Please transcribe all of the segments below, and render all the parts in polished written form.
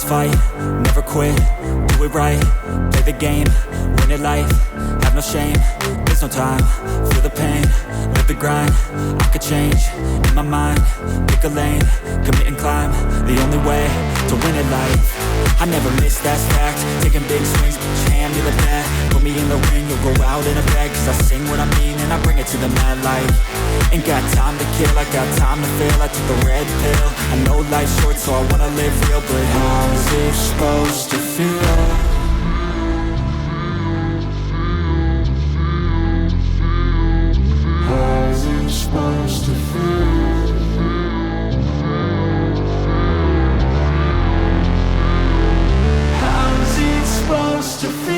fight, never quit, do it right, play the game, win it life, have no shame, there's no time, feel the pain, live the grind, I could change, in my mind, pick a lane, commit and climb, the only way to win at life. I never miss, that's fact, taking big swings, hand me the bat, put me in the ring, you'll go out in a bag, cause I sing what I mean and I bring it to the mad light. Ain't got time to kill, I got time to feel, I took the red pill, I know life's short so I wanna live real, but how's it supposed to feel? How's it supposed to feel? How's it supposed to feel?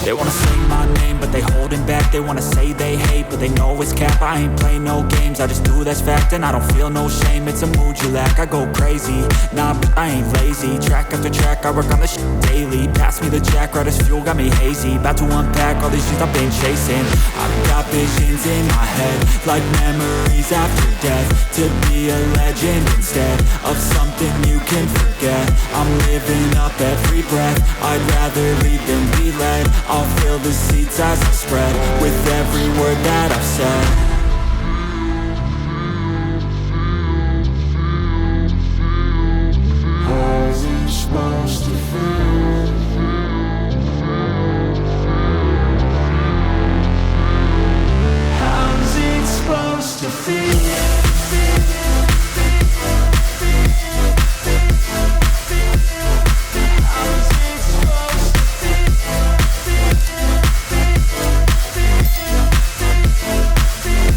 They wanna say my name, but they holding back. They wanna say they hate, but they know it's cap. I ain't play no games, I just do, that's fact. And I don't feel no shame, it's a mood you lack. I go crazy, nah, but I ain't lazy. Track after track, I work on this shit daily. Pass me the jack, right as fuel, got me hazy. About to unpack all these things I've been chasing. I've got visions in my head, like memories after death. To be a legend instead of something you can forget. I'm living up every breath, I'd rather lead than be led. I'll fill the seats as I spread with every word that I've said.